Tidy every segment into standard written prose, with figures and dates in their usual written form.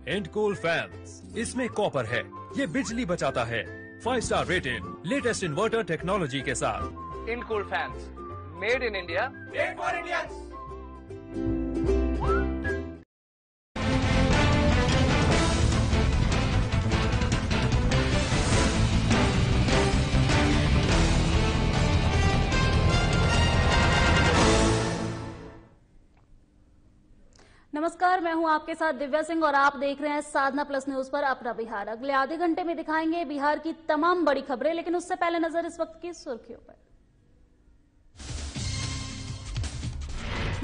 इंडकूल fans, इसमें copper है, ये बिजली बचाता है। 5 star rated, latest inverter technology के साथ। Indcool fans, made in India, made for Indians. नमस्कार, मैं हूं आपके साथ दिव्या सिंह और आप देख रहे हैं साधना प्लस न्यूज पर अपना बिहार। अगले आधे घंटे में दिखाएंगे बिहार की तमाम बड़ी खबरें, लेकिन उससे पहले नजर इस वक्त की सुर्खियों पर।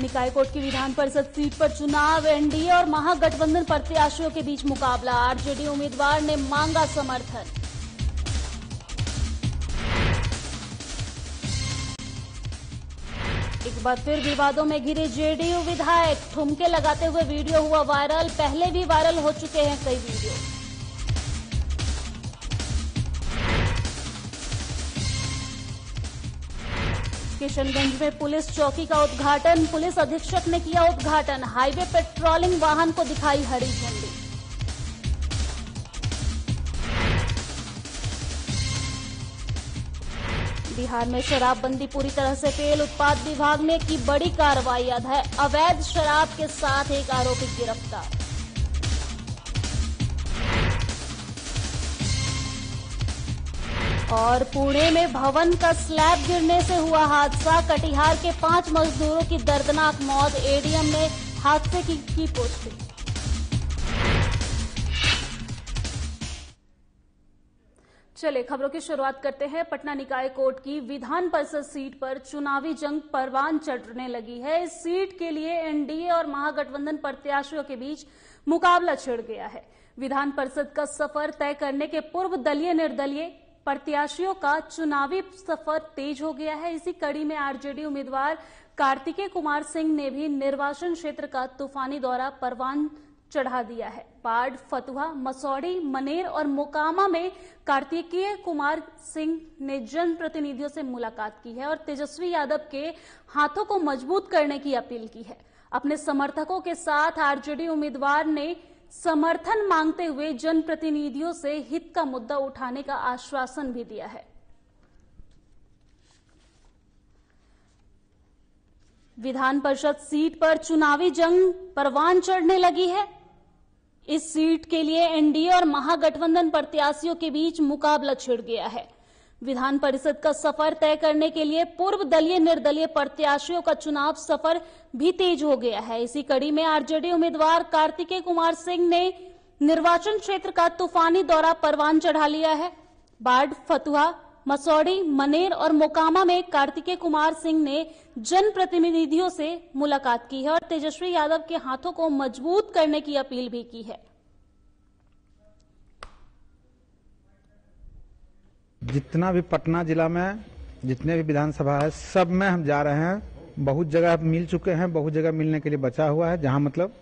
निकाय कोट की विधान परिषद सीट पर चुनाव, एनडीए और महागठबंधन प्रत्याशियों के बीच मुकाबला। आरजेडी उम्मीदवार ने मांगा समर्थन। एक बार फिर विवादों में घिरे जेडीयू विधायक, ठुमके लगाते हुए वीडियो हुआ वायरल। पहले भी वायरल हो चुके हैं कई वीडियो। किशनगंज में पुलिस चौकी का उद्घाटन, पुलिस अधीक्षक ने किया उद्घाटन। हाईवे पेट्रोलिंग वाहन को दिखाई हरी झंडी। बिहार में शराबबंदी पूरी तरह से फेल, उत्पाद विभाग ने की बड़ी कार्रवाई। अवैध शराब के साथ एक आरोपी गिरफ्तार। और पुणे में भवन का स्लैब गिरने से हुआ हादसा, कटिहार के 5 मजदूरों की दर्दनाक मौत। एडीएम ने हादसे की पुष्टि। चलिए खबरों की शुरुआत करते हैं। पटना निकाय कोट की विधान परिषद सीट पर चुनावी जंग परवान चढ़ने लगी है। इस सीट के लिए एनडीए और महागठबंधन प्रत्याशियों के बीच मुकाबला छिड़ गया है। विधान परिषद का सफर तय करने के पूर्व दलीय निर्दलीय प्रत्याशियों का चुनावी सफर तेज हो गया है। इसी कड़ी में आरजेडी उम्मीदवार कार्तिकेय कुमार सिंह ने भी निर्वाचन क्षेत्र का तूफानी दौरा परवान चढ़ा दिया है। बाढ़, फतुहा, मसौड़ी, मनेर और मोकामा में कार्तिकेय कुमार सिंह ने जनप्रतिनिधियों से मुलाकात की है और तेजस्वी यादव के हाथों को मजबूत करने की अपील की है। अपने समर्थकों के साथ आरजेडी उम्मीदवार ने समर्थन मांगते हुए जनप्रतिनिधियों से हित का मुद्दा उठाने का आश्वासन भी दिया है। विधान परिषद सीट पर चुनावी जंग परवान चढ़ने लगी है। इस सीट के लिए एनडीए और महागठबंधन प्रत्याशियों के बीच मुकाबला छिड़ गया है। विधान परिषद का सफर तय करने के लिए पूर्व दलीय निर्दलीय प्रत्याशियों का चुनाव सफर भी तेज हो गया है। इसी कड़ी में आरजेडी उम्मीदवार कार्तिकेय कुमार सिंह ने निर्वाचन क्षेत्र का तूफानी दौरा परवान चढ़ा लिया है। बाढ़, फतुहा, मसौड़ी, मनेर और मोकामा में कार्तिकेय कुमार सिंह ने जनप्रतिनिधियों से मुलाकात की है और तेजस्वी यादव के हाथों को मजबूत करने की अपील भी की है। जितना भी पटना जिला में जितने भी विधानसभा है सब में हम जा रहे हैं। बहुत जगह मिल चुके हैं, बहुत जगह मिलने के लिए बचा हुआ है, जहां मतलब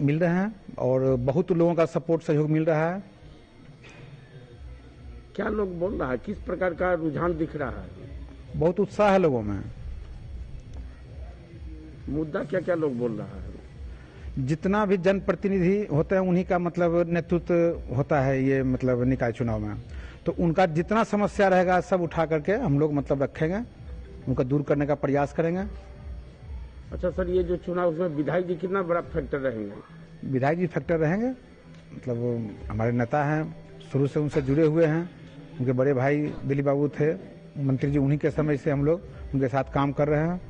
मिल रहे हैं और बहुत लोगों का सपोर्ट सहयोग मिल रहा है। क्या लोग बोल रहा है, किस प्रकार का रुझान दिख रहा है? बहुत उत्साह है लोगों में। मुद्दा क्या क्या लोग बोल रहा है? जितना भी जनप्रतिनिधि होते हैं उन्हीं का मतलब नेतृत्व होता है ये मतलब निकाय चुनाव में, तो उनका जितना समस्या रहेगा सब उठा करके हम लोग मतलब रखेंगे, उनका दूर करने का प्रयास करेंगे। अच्छा सर, ये जो चुनाव उसमें विधायक जी कितना बड़ा फैक्टर रहेंगे? विधायक जी फैक्टर रहेंगे, मतलब हमारे नेता हैं, शुरू से उनसे जुड़े हुए हैं। उनके बड़े भाई दिलीप बाबू थे मंत्री जी, उन्हीं के समय से हम लोग उनके साथ काम कर रहे हैं।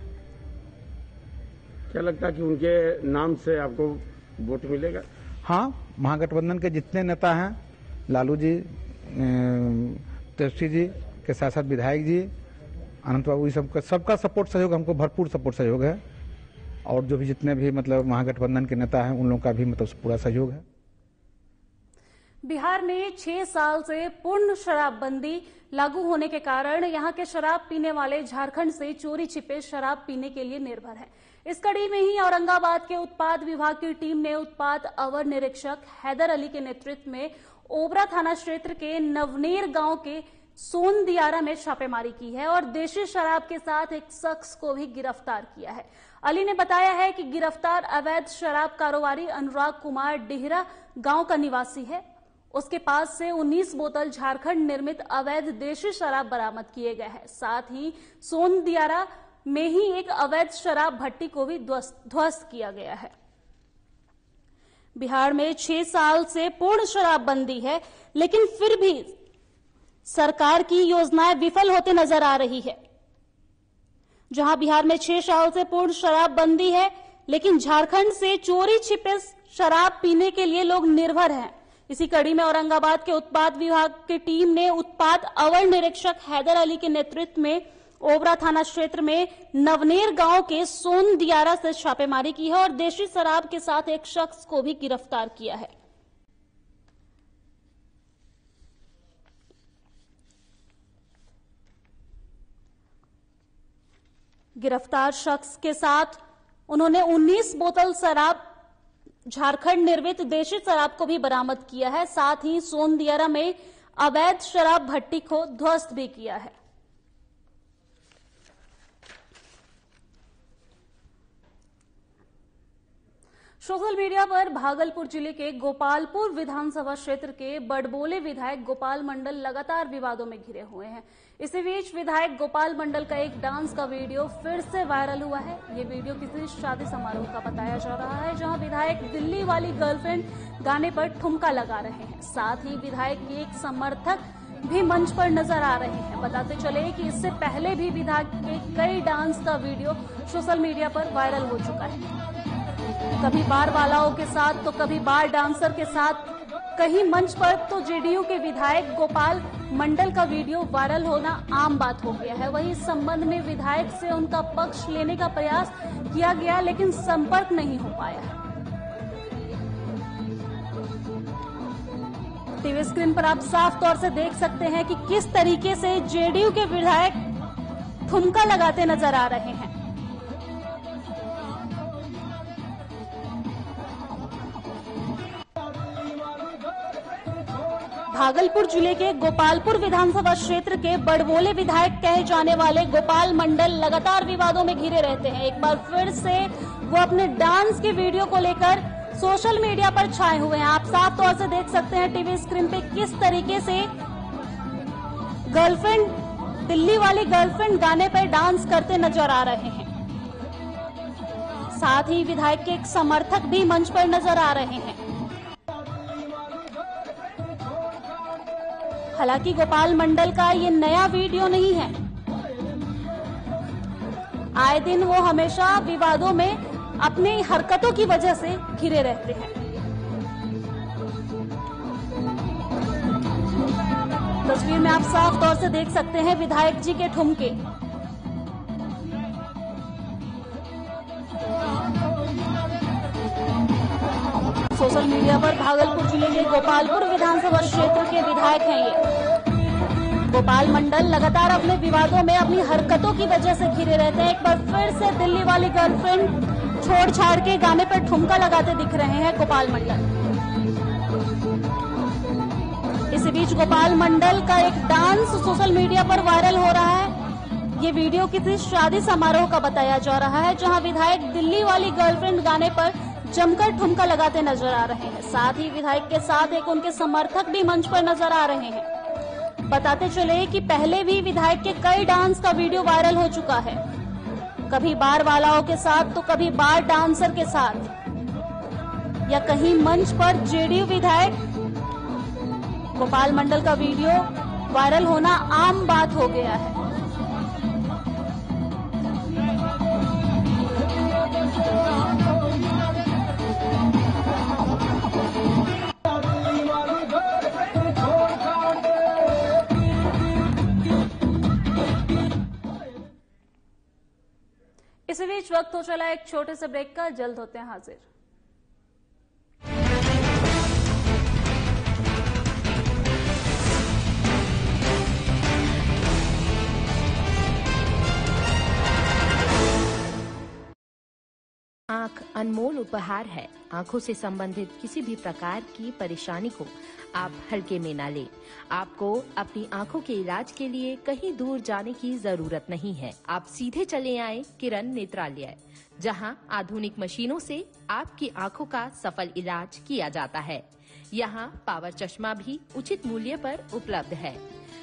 क्या लगता है कि उनके नाम से आपको वोट मिलेगा? हाँ, महागठबंधन के जितने नेता हैं, लालू जी, तेजस्वी जी के साथ साथ विधायक जी, अनंत बाबू, सबका सपोर्ट सहयोग, हमको भरपूर सपोर्ट सहयोग है। और जो भी जितने भी मतलब महागठबंधन के नेता हैं उन लोगों का भी मतलब पूरा सहयोग है। बिहार में 6 साल से पूर्ण शराबबंदी लागू होने के कारण यहां के शराब पीने वाले झारखंड से चोरी छिपे शराब पीने के लिए निर्भर हैं। इस कड़ी में ही औरंगाबाद के उत्पाद विभाग की टीम ने उत्पाद अवर निरीक्षक हैदर अली के नेतृत्व में ओबरा थाना क्षेत्र के नवनेर गांव के सोन दियारा में छापेमारी की है और देशी शराब के साथ एक शख्स को भी गिरफ्तार किया है। अली ने बताया है कि गिरफ्तार अवैध शराब कारोबारी अनुराग कुमार डेहरा गांव का निवासी है। उसके पास से 19 बोतल झारखंड निर्मित अवैध देशी शराब बरामद किए गए हैं। साथ ही सोनदियारा में ही एक अवैध शराब भट्टी को भी ध्वस्त किया गया है। बिहार में 6 साल से पूर्ण शराबबंदी है, लेकिन फिर भी सरकार की योजनाएं विफल होते नजर आ रही है। जहां बिहार में 6 साल से पूर्ण शराबबंदी है, लेकिन झारखंड से चोरी छिपे शराब पीने के लिए लोग निर्भर हैं। इसी कड़ी में औरंगाबाद के उत्पाद विभाग की टीम ने उत्पाद अवर निरीक्षक हैदर अली के नेतृत्व में ओबरा थाना क्षेत्र में नवनेर गांव के सोनदियारा से छापेमारी की है और देशी शराब के साथ एक शख्स को भी गिरफ्तार किया है। गिरफ्तार शख्स के साथ उन्होंने 19 बोतल शराब झारखंड निर्मित देशी शराब को भी बरामद किया है। साथ ही सोनदियारा में अवैध शराब भट्टी को ध्वस्त भी किया है। सोशल मीडिया पर भागलपुर जिले के गोपालपुर विधानसभा क्षेत्र के बड़बोले विधायक गोपाल मंडल लगातार विवादों में घिरे हुए हैं। इसी बीच विधायक गोपाल मंडल का एक डांस का वीडियो फिर से वायरल हुआ है। ये वीडियो किसी शादी समारोह का बताया जा रहा है, जहां विधायक दिल्ली वाली गर्लफ्रेंड गाने पर ठुमका लगा रहे हैं। साथ ही विधायक के एक समर्थक भी मंच पर नजर आ रहे हैं। बताते चले कि इससे पहले भी विधायक के कई डांस का वीडियो सोशल मीडिया पर वायरल हो चुका है। कभी बार वालाओं के साथ तो कभी बार डांसर के साथ, कहीं मंच पर तो जेडीयू के विधायक गोपाल मंडल का वीडियो वायरल होना आम बात हो गया है। वहीं इस संबंध में विधायक से उनका पक्ष लेने का प्रयास किया गया, लेकिन संपर्क नहीं हो पाया। टीवी स्क्रीन पर आप साफ तौर से देख सकते हैं कि किस तरीके से जेडीयू के विधायक ठुमका लगाते नजर आ रहे हैं। भागलपुर जिले के गोपालपुर विधानसभा क्षेत्र के बड़बोले विधायक कहे जाने वाले गोपाल मंडल लगातार विवादों में घिरे रहते हैं। एक बार फिर से वो अपने डांस के वीडियो को लेकर सोशल मीडिया पर छाए हुए हैं। आप साफ तौर से देख सकते हैं टीवी स्क्रीन पे किस तरीके से गर्लफ्रेंड, दिल्ली वाली गर्लफ्रेंड गाने पर डांस करते नजर आ रहे हैं। साथ ही विधायक के एक समर्थक भी मंच पर नजर आ रहे हैं। हालांकि गोपाल मंडल का ये नया वीडियो नहीं है। आए दिन वो हमेशा विवादों में अपनी हरकतों की वजह से घिरे रहते हैं। तस्वीर में आप साफ तौर से देख सकते हैं विधायक जी के ठुमके। सोशल मीडिया पर भागलपुर जिले के गोपालपुर विधानसभा क्षेत्र के विधायक हैं ये गोपाल मंडल। लगातार अपने विवादों में अपनी हरकतों की वजह से घिरे रहते हैं। एक बार फिर से दिल्ली वाली गर्लफ्रेंड छोड़ छाड़ के गाने पर ठुमका लगाते दिख रहे हैं गोपाल मंडल। इसी बीच गोपाल मंडल का एक डांस सोशल मीडिया पर वायरल हो रहा है। ये वीडियो किसी शादी समारोह का बताया जा रहा है, जहां विधायक दिल्ली वाली गर्लफ्रेंड गाने पर जमकर ठुमका लगाते नजर आ रहे हैं। साथ ही विधायक के साथ एक उनके समर्थक भी मंच पर नजर आ रहे हैं। बताते चले कि पहले भी विधायक के कई डांस का वीडियो वायरल हो चुका है, कभी बार वालाओं के साथ तो कभी बार डांसर के साथ, या कहीं मंच पर जेडीयू विधायक गोपाल मंडल का वीडियो वायरल होना आम बात हो गया है। इसी बीच वक्त हो चला एक छोटे से ब्रेक का, जल्द होते हैं हाजिर। आँख अनमोल उपहार है। आँखों से संबंधित किसी भी प्रकार की परेशानी को आप हल्के में ना लें। आपको अपनी आँखों के इलाज के लिए कहीं दूर जाने की जरूरत नहीं है। आप सीधे चले आए किरण नेत्रालय, जहां आधुनिक मशीनों से आपकी आँखों का सफल इलाज किया जाता है। यहाँ पावर चश्मा भी उचित मूल्य पर उपलब्ध है।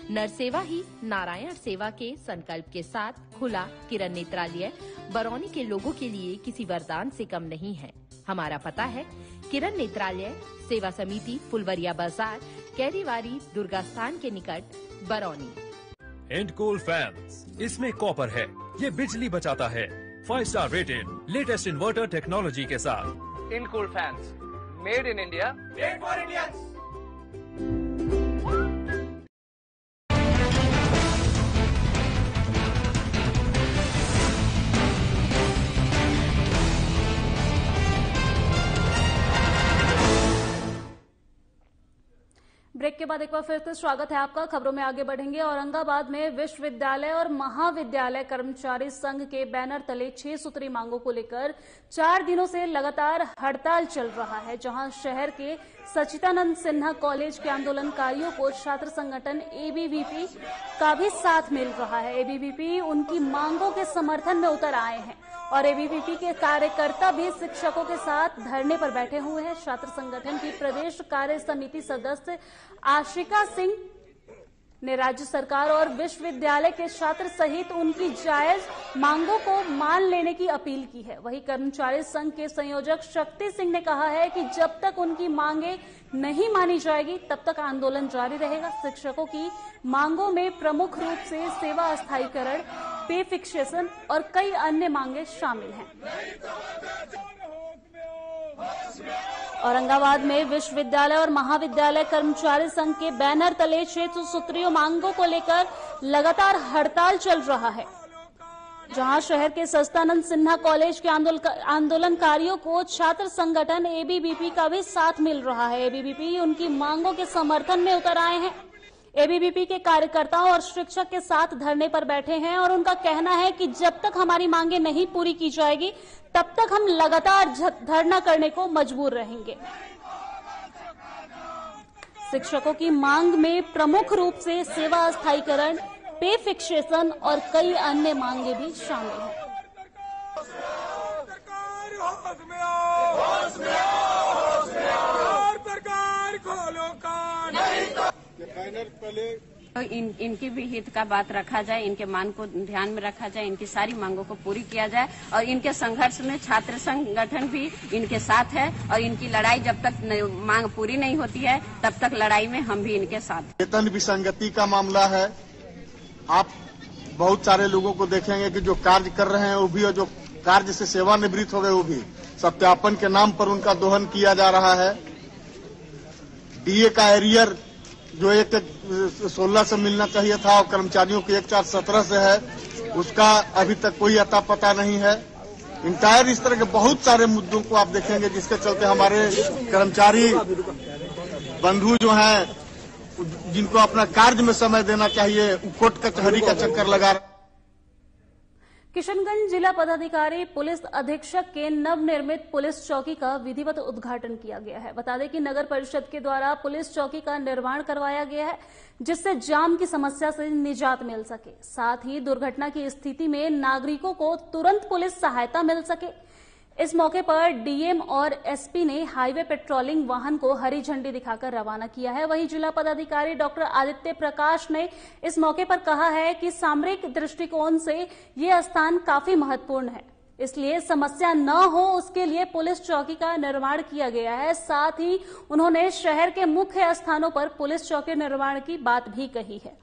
नर सेवा ही नारायण सेवा के संकल्प के साथ खुला किरण नेत्रालय बरौनी के लोगों के लिए किसी वरदान से कम नहीं है। हमारा पता है किरण नेत्रालय, सेवा समिति, फुलवरिया बाजार, कैरीवारी, दुर्गा स्थान के निकट, बरौनी। एंडकूल फैंस, इसमें कॉपर है, ये बिजली बचाता है। 5 star rated, latest inverter technology के साथ। Encol fans, made in India, made for Indians. Break के बाद एक बार फिर से स्वागत है आपका। खबरों में आगे बढ़ेंगे। औरंगाबाद में विश्वविद्यालय और महाविद्यालय कर्मचारी संघ के बैनर तले 6 सूत्री मांगों को लेकर 4 दिनों से लगातार हड़ताल चल रहा है, जहां शहर के सच्चिदानंद सिन्हा कॉलेज के आंदोलनकारियों को छात्र संगठन एबीवीपी का भी साथ मिल रहा है। एबीवीपी उनकी मांगों के समर्थन में उतर आए हैं और एबीवीपी के कार्यकर्ता भी शिक्षकों के साथ धरने पर बैठे हुए हैं। छात्र संगठन की प्रदेश कार्य समिति सदस्य आशिका सिंह ने राज्य सरकार और विश्वविद्यालय के छात्र सहित उनकी जायज मांगों को मान लेने की अपील की है। वहीं कर्मचारी संघ के संयोजक शक्ति सिंह ने कहा है कि जब तक उनकी मांगे नहीं मानी जाएगी तब तक आंदोलन जारी रहेगा। शिक्षकों की मांगों में प्रमुख रूप से सेवा अस्थायीकरण, पे फिक्सेशन और कई अन्य मांगे शामिल हैं। औरंगाबाद में विश्वविद्यालय और महाविद्यालय कर्मचारी संघ के बैनर तले 6 सूत्रीय मांगों को लेकर लगातार हड़ताल चल रहा है, जहां शहर के सच्चिदानंद सिन्हा कॉलेज के आंदोलनकारियों को छात्र संगठन एबीवीपी का भी साथ मिल रहा है। एबीवीपी उनकी मांगों के समर्थन में उतर आए हैं। एबीवीपी के कार्यकर्ताओं और शिक्षक के साथ धरने पर बैठे हैं और उनका कहना है कि जब तक हमारी मांगे नहीं पूरी की जाएगी तब तक हम लगातार धरना करने को मजबूर रहेंगे। शिक्षकों की मांग में प्रमुख रूप से सेवा अस्थायीकरण, पे फिक्सेशन और कई अन्य मांगे भी शामिल हैं। तो इनकी भी हित का बात रखा जाए, इनके मांग को ध्यान में रखा जाए, इनकी सारी मांगों को पूरी किया जाए और इनके संघर्ष में छात्र संगठन भी इनके साथ है और इनकी लड़ाई जब तक मांग पूरी नहीं होती है तब तक लड़ाई में हम भी इनके साथ। वेतन विसंगति का मामला है। आप बहुत सारे लोगों को देखेंगे कि जो कार्य कर रहे हैं वो भी और जो कार्य से सेवानिवृत्त हो गए वो भी सत्यापन के नाम पर उनका दोहन किया जा रहा है। डीए का एरियर जो 1/16 से मिलना चाहिए था और कर्मचारियों को 1/4/17 से है, उसका अभी तक कोई अता पता नहीं है। इंटायर इस तरह के बहुत सारे मुद्दों को आप देखेंगे जिसके चलते हमारे कर्मचारी बंधु जो हैं, जिनको अपना कार्य में समय देना चाहिए, कोर्ट कचहरी का चक्कर लगा रहे। किशनगंज जिला पदाधिकारी पुलिस अधीक्षक के नवनिर्मित पुलिस चौकी का विधिवत उद्घाटन किया गया है। बता दें कि नगर परिषद के द्वारा पुलिस चौकी का निर्माण करवाया गया है, जिससे जाम की समस्या से निजात मिल सके, साथ ही दुर्घटना की स्थिति में नागरिकों को तुरंत पुलिस सहायता मिल सके। इस मौके पर डीएम और एसपी ने हाईवे पेट्रोलिंग वाहन को हरी झंडी दिखाकर रवाना किया है। वहीं जिला पदाधिकारी डॉक्टर आदित्य प्रकाश ने इस मौके पर कहा है कि सामरिक दृष्टिकोण से ये स्थान काफी महत्वपूर्ण है, इसलिए समस्या न हो उसके लिए पुलिस चौकी का निर्माण किया गया है। साथ ही उन्होंने शहर के मुख्य स्थानों पर पुलिस चौकी निर्माण की बात भी कही है।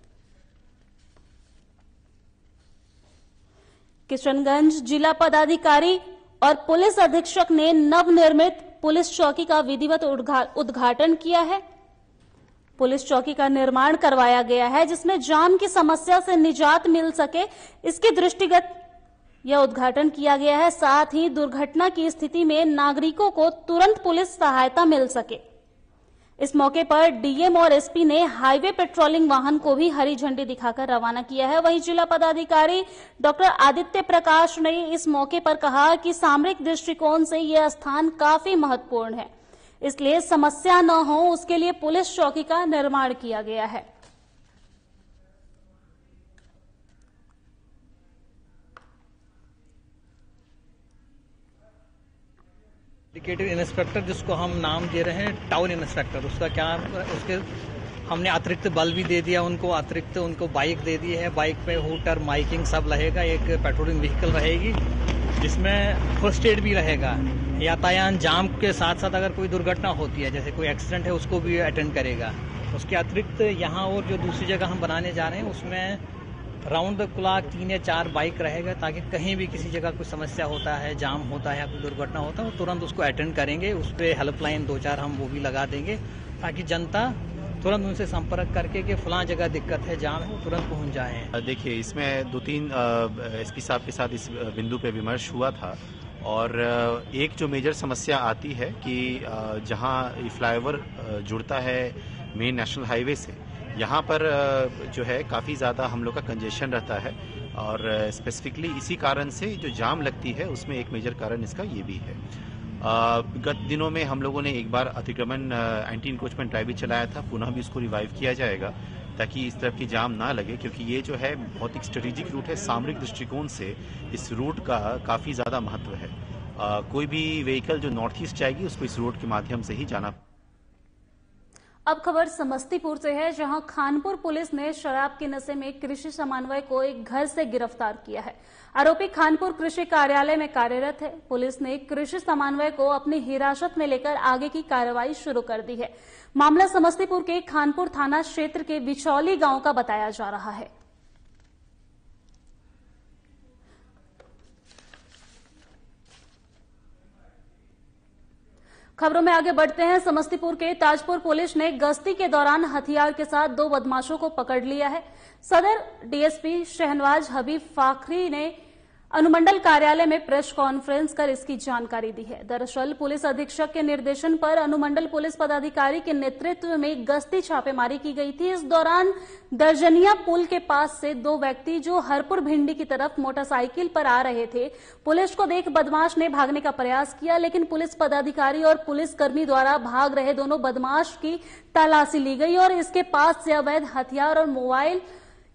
किशनगंज जिला पदाधिकारी और पुलिस अधीक्षक ने नवनिर्मित पुलिस चौकी का विधिवत उद्घाटन किया है। पुलिस चौकी का निर्माण करवाया गया है, जिसमें जाम की समस्या से निजात मिल सके, इसके दृष्टिगत यह उद्घाटन किया गया है। साथ ही दुर्घटना की स्थिति में नागरिकों को तुरंत पुलिस सहायता मिल सके, इस मौके पर डीएम और एसपी ने हाईवे पेट्रोलिंग वाहन को भी हरी झंडी दिखाकर रवाना किया है। वहीं जिला पदाधिकारी डॉक्टर आदित्य प्रकाश ने इस मौके पर कहा कि सामरिक दृष्टिकोण से यह स्थान काफी महत्वपूर्ण है, इसलिए समस्या न हो उसके लिए पुलिस चौकी का निर्माण किया गया है। डेडिकेटेड इंस्पेक्टर, जिसको हम नाम दे रहे हैं टाउन इंस्पेक्टर, उसका क्या उसके हमने अतिरिक्त बल भी दे दिया उनको, अतिरिक्त उनको बाइक दे दी है। बाइक पे हूटर, माइकिंग सब रहेगा। एक पेट्रोलिंग व्हीकल रहेगी जिसमें फर्स्ट एड भी रहेगा। यातायात जाम के साथ साथ अगर कोई दुर्घटना होती है, जैसे कोई एक्सीडेंट है, उसको भी अटेंड करेगा। उसके अतिरिक्त यहाँ और जो दूसरी जगह हम बनाने जा रहे हैं उसमें राउंड द क्लॉक 3 या 4 बाइक रहेगा, ताकि कहीं भी किसी जगह कोई समस्या होता है, जाम होता है या कोई दुर्घटना होता है, वो तुरंत उसको अटेंड करेंगे। उस पर हेल्पलाइन 2-4 हम वो भी लगा देंगे, ताकि जनता तुरंत उनसे संपर्क करके कि फलां जगह दिक्कत है, जाम है, वो तुरंत पहुंच जाए। देखिए, इसमें 2-3 एसपी साहब के साथ इस बिंदु पे विमर्श हुआ था, और एक जो मेजर समस्या आती है कि जहां फ्लाईओवर जुड़ता है मेन नेशनल हाईवे से, यहाँ पर जो है काफ़ी ज़्यादा हम लोग का कंजेशन रहता है, और स्पेसिफिकली इसी कारण से जो जाम लगती है उसमें एक मेजर कारण इसका ये भी है। गत दिनों में हम लोगों ने एक बार अतिक्रमण एंटी इंक्रोचमेंट ड्राइव भी चलाया था, पुनः भी इसको रिवाइव किया जाएगा ताकि इस तरफ की जाम ना लगे, क्योंकि ये जो है बहुत एक स्ट्रेटेजिक रूट है। सामरिक दृष्टिकोण से इस रूट का काफ़ी ज़्यादा महत्व है। कोई भी व्हीकल जो नॉर्थ ईस्ट जाएगी उसको इस रूट के माध्यम से ही जाना। अब खबर समस्तीपुर से है, जहां खानपुर पुलिस ने शराब के नशे में कृषि समन्वय को एक घर से गिरफ्तार किया है। आरोपी खानपुर कृषि कार्यालय में कार्यरत है। पुलिस ने कृषि समन्वय को अपनी हिरासत में लेकर आगे की कार्रवाई शुरू कर दी है। मामला समस्तीपुर के खानपुर थाना क्षेत्र के बिचौली गांव का बताया जा रहा है। खबरों में आगे बढ़ते हैं। समस्तीपुर के ताजपुर पुलिस ने गश्ती के दौरान हथियार के साथ 2 बदमाशों को पकड़ लिया है। सदर डीएसपी शहनवाज हबीब फाखरी ने अनुमंडल कार्यालय में प्रेस कॉन्फ्रेंस कर इसकी जानकारी दी है। दरअसल पुलिस अधीक्षक के निर्देशन पर अनुमंडल पुलिस पदाधिकारी के नेतृत्व में गश्ती छापेमारी की गई थी। इस दौरान दर्जनिया पुल के पास से 2 व्यक्ति जो हरपुर भिंडी की तरफ मोटरसाइकिल पर आ रहे थे, पुलिस को देख बदमाश ने भागने का प्रयास किया, लेकिन पुलिस पदाधिकारी और पुलिसकर्मी द्वारा भाग रहे दोनों बदमाश की तलाशी ली गई और इसके पास से अवैध हथियार और मोबाइल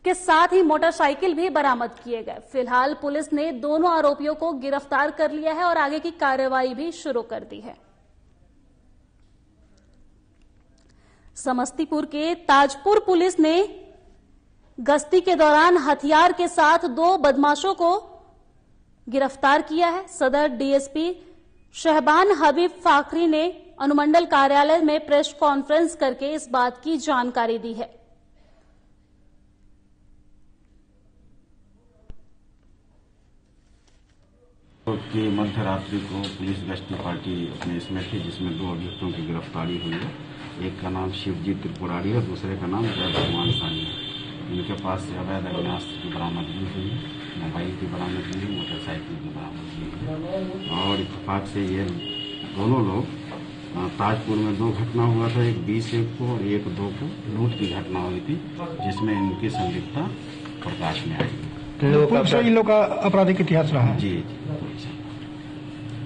के साथ ही मोटरसाइकिल भी बरामद किए गए। फिलहाल पुलिस ने दोनों आरोपियों को गिरफ्तार कर लिया है और आगे की कार्रवाई भी शुरू कर दी है। समस्तीपुर के ताजपुर पुलिस ने गश्ती के दौरान हथियार के साथ 2 बदमाशों को गिरफ्तार किया है। सदर डीएसपी शहबान हबीब फाखरी ने अनुमंडल कार्यालय में प्रेस कॉन्फ्रेंस करके इस बात की जानकारी दी है। की मध्य रात्रि को पुलिस गश्ती पार्टी अपने इसमें थी, जिसमें 2 अभियुक्तों की गिरफ्तारी हुई है। एक का नाम शिवजीत त्रिपुरारी है, दूसरे का नाम जय भगवान सानी है। इनके पास से अवैध अग्नास्त्र की बरामदगी हुई है, मोबाइल की बरामदगी हुई, मोटरसाइकिल की बरामदगी हुई। और इत्तेफाक से ये दोनों लोग ताजपुर में 2 घटना हुआ था, एक 20-1 को और 1-2 को लूट की घटना हुई थी, जिसमें इनकी संलिप्तता प्रकाश में आई। इन लोग का आपराधिक इतिहास रहा है। जी,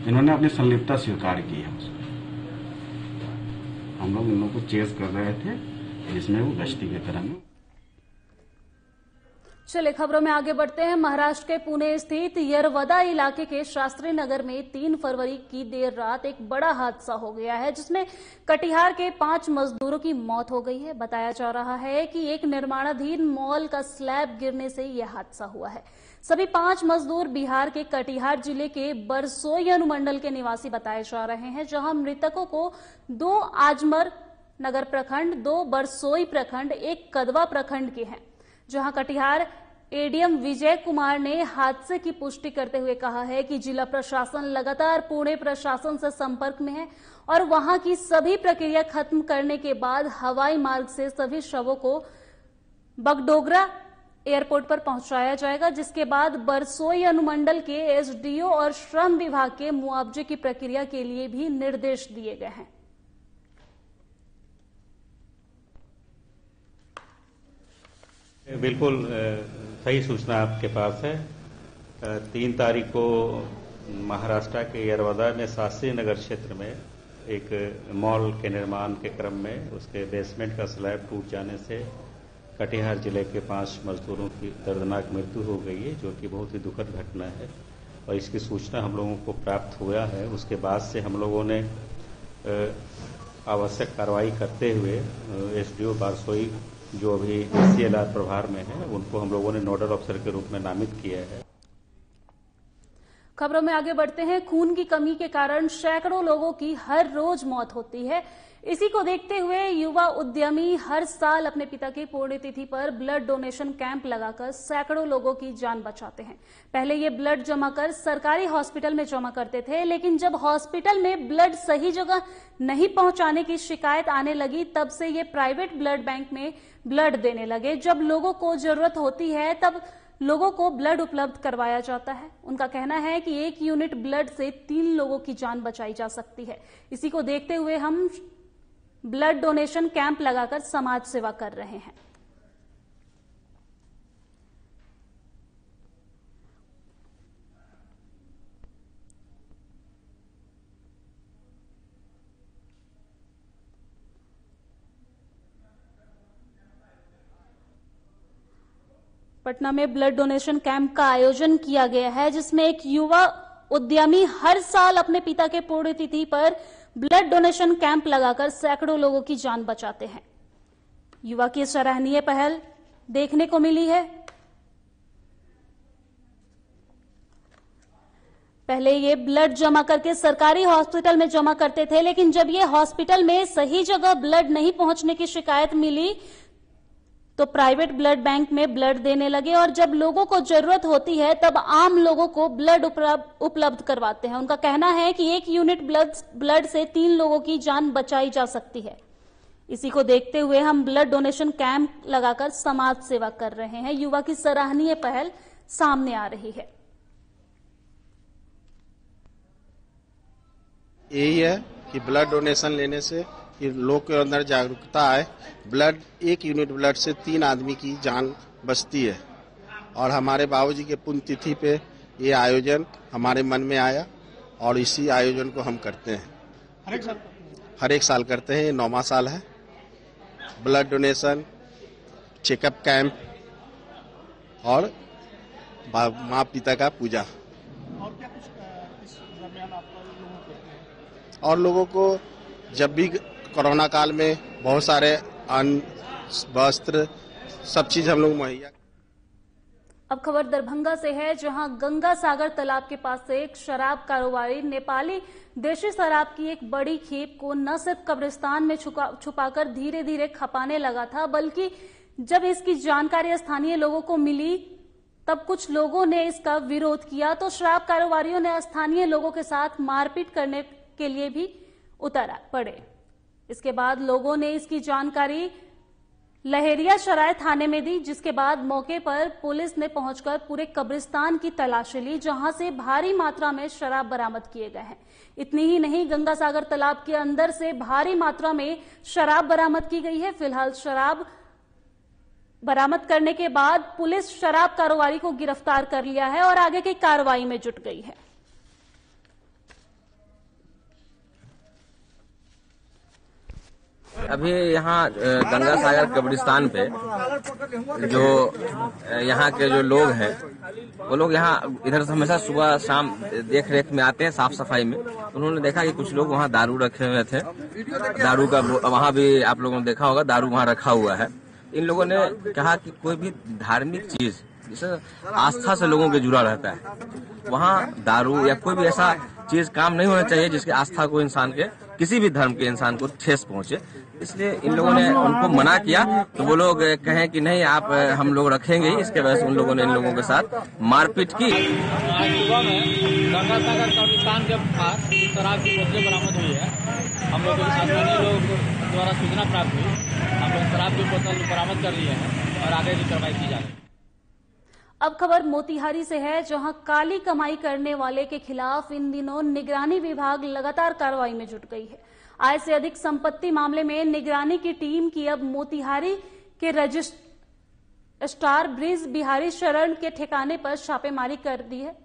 इन्होंने अपनी संलिप्तता स्वीकार की है। हम लोग इन लोगों को चेस कर रहे थे, जिसमें वो गश्ती के क्रम में। चलिए खबरों में आगे बढ़ते हैं। महाराष्ट्र के पुणे स्थित यरवदा इलाके के शास्त्री नगर में 3 फरवरी की देर रात एक बड़ा हादसा हो गया है, जिसमें कटिहार के 5 मजदूरों की मौत हो गई है। बताया जा रहा है कि एक निर्माणाधीन मॉल का स्लैब गिरने से यह हादसा हुआ है। सभी 5 मजदूर बिहार के कटिहार जिले के बरसोई अनुमंडल के निवासी बताए जा रहे हैं, जहां मृतकों को 2 आजमर नगर प्रखंड, 2 बरसोई प्रखंड, 1 कदवा प्रखंड के हैं। जहां कटिहार एडीएम विजय कुमार ने हादसे की पुष्टि करते हुए कहा है कि जिला प्रशासन लगातार पुणे प्रशासन से संपर्क में है और वहां की सभी प्रक्रिया खत्म करने के बाद हवाई मार्ग से सभी शवों को बगडोगरा एयरपोर्ट पर पहुंचाया जाएगा, जिसके बाद बरसोई अनुमंडल के एसडीओ और श्रम विभाग के मुआवजे की प्रक्रिया के लिए भी निर्देश दिए गए हैं। बिल्कुल सही सूचना आपके पास है। 3 तारीख को महाराष्ट्र के यरवदा में शास्त्री नगर क्षेत्र में एक मॉल के निर्माण के क्रम में उसके बेसमेंट का स्लैब टूट जाने से कटिहार जिले के 5 मजदूरों की दर्दनाक मृत्यु हो गई है, जो कि बहुत ही दुखद घटना है। और इसकी सूचना हम लोगों को प्राप्त हुआ है। उसके बाद से हम लोगों ने आवश्यक कार्रवाई करते हुए एसडीओ बारसोई जो अभी सीएलआर प्रभार में है, उनको हम लोगों ने नोडल अफसर के रूप में नामित किया है। खबरों में आगे बढ़ते हैं। खून की कमी के कारण सैकड़ों लोगों की हर रोज मौत होती है। इसी को देखते हुए युवा उद्यमी हर साल अपने पिता की पुण्यतिथि पर ब्लड डोनेशन कैंप लगाकर सैकड़ों लोगों की जान बचाते हैं। पहले ये ब्लड जमा कर सरकारी हॉस्पिटल में जमा करते थे, लेकिन जब हॉस्पिटल में ब्लड सही जगह नहीं पहुंचाने की शिकायत आने लगी, तब से ये प्राइवेट ब्लड बैंक में ब्लड देने लगे। जब लोगों को जरूरत होती है तब लोगों को ब्लड उपलब्ध करवाया जाता है। उनका कहना है कि 1 यूनिट ब्लड से 3 लोगों की जान बचाई जा सकती है। इसी को देखते हुए हम ब्लड डोनेशन कैंप लगाकर समाज सेवा कर रहे हैं। पटना में ब्लड डोनेशन कैंप का आयोजन किया गया है, जिसमें एक युवा उद्यमी हर साल अपने पिता के पुण्यतिथि पर ब्लड डोनेशन कैंप लगाकर सैकड़ों लोगों की जान बचाते हैं। युवा की सराहनीय पहल देखने को मिली है। पहले ये ब्लड जमा करके सरकारी हॉस्पिटल में जमा करते थे, लेकिन जब ये हॉस्पिटल में सही जगह ब्लड नहीं पहुंचने की शिकायत मिली तो प्राइवेट ब्लड बैंक में ब्लड देने लगे और जब लोगों को जरूरत होती है तब आम लोगों को ब्लड उपलब्ध करवाते हैं। उनका कहना है कि 1 यूनिट ब्लड से 3 लोगों की जान बचाई जा सकती है। इसी को देखते हुए हम ब्लड डोनेशन कैंप लगाकर समाज सेवा कर रहे हैं। युवा की सराहनीय पहल सामने आ रही है। यही है कि ब्लड डोनेशन लेने से कि लोग के अंदर जागरूकता आए। ब्लड 1 यूनिट ब्लड से 3 आदमी की जान बचती है और हमारे बाबूजी के पुण्यतिथि पे ये आयोजन हमारे मन में आया और इसी आयोजन को हम करते हैं। हर एक साल करते हैं। ये 9वां साल है। ब्लड डोनेशन, चेकअप कैंप और माँ पिता का पूजा। और क्या कुछ इस दरमियान आप लोगों को करते हैं? और लोगों को जब भी कोरोना काल में बहुत सारे अन्न, वस्त्र, सब चीज हम लोग मुहैया। अब खबर दरभंगा से है, जहां गंगा सागर तालाब के पास से एक शराब कारोबारी नेपाली देशी शराब की एक बड़ी खेप को न सिर्फ कब्रिस्तान में छुपाकर धीरे धीरे खपाने लगा था, बल्कि जब इसकी जानकारी स्थानीय लोगों को मिली तब कुछ लोगों ने इसका विरोध किया तो शराब कारोबारियों ने स्थानीय लोगों के साथ मारपीट करने के लिए भी उतर पड़े। इसके बाद लोगों ने इसकी जानकारी लहेरिया सराय थाने में दी, जिसके बाद मौके पर पुलिस ने पहुंचकर पूरे कब्रिस्तान की तलाशी ली, जहां से भारी मात्रा में शराब बरामद किए गए हैं। इतनी ही नहीं, गंगा सागर तालाब के अंदर से भारी मात्रा में शराब बरामद की गई है। फिलहाल शराब बरामद करने के बाद पुलिस शराब कारोबारी को गिरफ्तार कर लिया है और आगे की कार्रवाई में जुट गई है। अभी यहाँ गंगा सागर कब्रिस्तान पे जो यहाँ के जो लोग हैं वो लोग यहाँ इधर से हमेशा सुबह शाम देख रेख में आते हैं, साफ सफाई में। उन्होंने देखा कि कुछ लोग वहाँ दारू रखे हुए थे। दारू का वहाँ भी आप लोगों ने देखा होगा, दारू वहाँ रखा हुआ है। इन लोगों ने कहा कि कोई भी धार्मिक चीज जिसे आस्था से लोगों के जुड़ा रहता है, वहाँ दारू या कोई भी ऐसा चीज काम नहीं होना चाहिए जिसके आस्था को इंसान के, किसी भी धर्म के इंसान को ठेस पहुंचे। इसलिए इन लोगों ने उनको मना किया तो वो लोग कहें कि नहीं आप हम लोग रखेंगे। इसके वजह से उन लोगों ने इन लोगों के साथ मारपीट की। आज सुबह में गंगा सागर कब्रिस्तान के पास शराब की बोतलें बरामद हुई है। हम लोग स्थानीय लोग द्वारा सूचना प्राप्त हुई, हम लोग शराब की बोतल बरामद कर लिए हैं और आगे की कार्रवाई की जा रही है। अब खबर मोतिहारी से है, जहां काली कमाई करने वाले के खिलाफ इन दिनों निगरानी विभाग लगातार कार्रवाई में जुट गई है। आय से अधिक संपत्ति मामले में निगरानी की टीम की अब मोतिहारी के स्टार ब्रिज बिहारी शरण के ठिकाने पर छापेमारी कर दी है।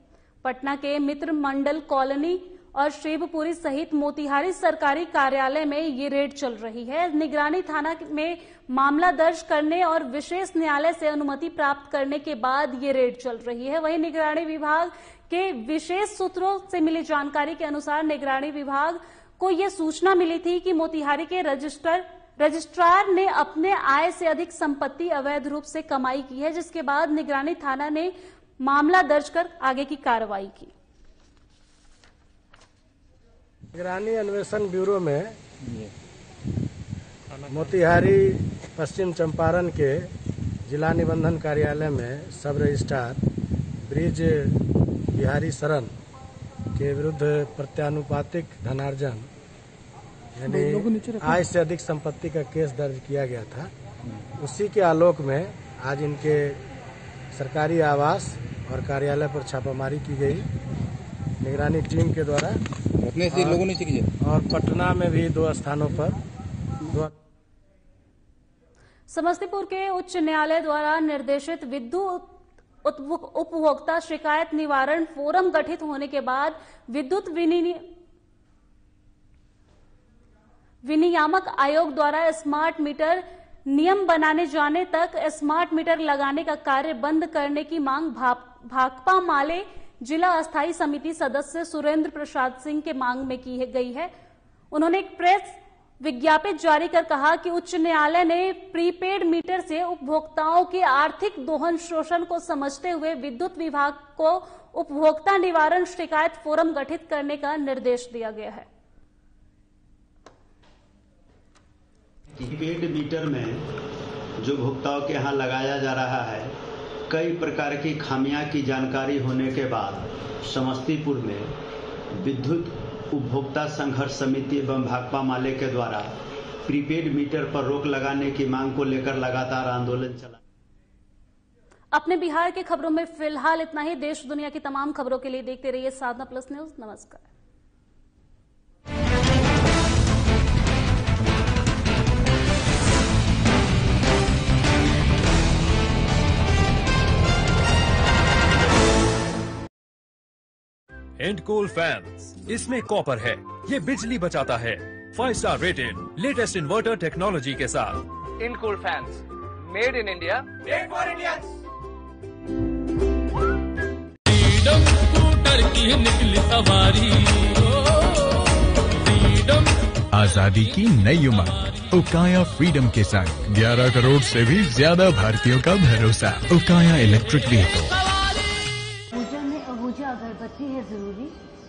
पटना के मित्र मंडल कॉलोनी और शिवपुरी सहित मोतिहारी सरकारी कार्यालय में ये रेड चल रही है। निगरानी थाना में मामला दर्ज करने और विशेष न्यायालय से अनुमति प्राप्त करने के बाद ये रेड चल रही है। वहीं निगरानी विभाग के विशेष सूत्रों से मिली जानकारी के अनुसार निगरानी विभाग को ये सूचना मिली थी कि मोतिहारी के रजिस्ट्रार ने अपने आय से अधिक संपत्ति अवैध रूप से कमाई की है, जिसके बाद निगरानी थाना ने मामला दर्ज कर आगे की कार्रवाई की। निगरानी अन्वेषण ब्यूरो में मोतिहारी पश्चिम चंपारण के जिला निबंधन कार्यालय में सब रजिस्ट्रार ब्रिज बिहारी शरण के विरुद्ध प्रत्यानुपातिक धनार्जन यानी आय से अधिक संपत्ति का केस दर्ज किया गया था। उसी के आलोक में आज इनके सरकारी आवास और कार्यालय पर छापामारी की गई निगरानी टीम के द्वारा। अपने से लोगों ने की और पटना में भी 2 स्थानों पर समस्तीपुर के उच्च न्यायालय द्वारा निर्देशित विद्युत उपभोक्ता शिकायत निवारण फोरम गठित होने के बाद विद्युत विनियामक आयोग द्वारा स्मार्ट मीटर नियम बनाने जाने तक स्मार्ट मीटर लगाने का कार्य बंद करने की मांग भाकपा माले जिला अस्थायी समिति सदस्य सुरेंद्र प्रसाद सिंह के मांग में की गई है। उन्होंने एक प्रेस विज्ञापित जारी कर कहा कि उच्च न्यायालय ने प्रीपेड मीटर से उपभोक्ताओं के आर्थिक दोहन शोषण को समझते हुए विद्युत विभाग को उपभोक्ता निवारण शिकायत फोरम गठित करने का निर्देश दिया गया है। प्रीपेड मीटर में जो उपभोक्ताओं के यहाँ लगाया जा रहा है, कई प्रकार की खामियां की जानकारी होने के बाद समस्तीपुर में विद्युत उपभोक्ता संघर्ष समिति एवं भाकपा माले के द्वारा प्रीपेड मीटर पर रोक लगाने की मांग को लेकर लगातार आंदोलन चला। अपने बिहार के खबरों में फिलहाल इतना ही। देश दुनिया की तमाम खबरों के लिए देखते रहिए साधना प्लस न्यूज। नमस्कार। एंड कूल फैंस, इसमें कॉपर है, ये बिजली बचाता है। 5 star rated latest inverter technology के साथ। In cool fans, made in India, made for Indians. Freedom scooter की निकली सवारी, फ्रीडम आजादी की नई उमंग उकाया फ्रीडम के संग 11 करोड़ से भी ज्यादा भारतीयों का भरोसा। उकाया इलेक्ट्रिक व्हीकल। अगरबत्ती है जरूरी,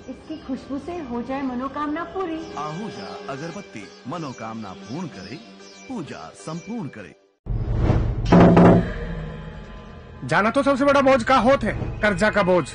इसकी खुशबू से हो जाए मनोकामना पूरी। आहूजा अगरबत्ती मनोकामना पूर्ण करे, पूजा संपूर्ण करे। जाना तो सबसे बड़ा बोझ का होत है कर्जा का बोझ।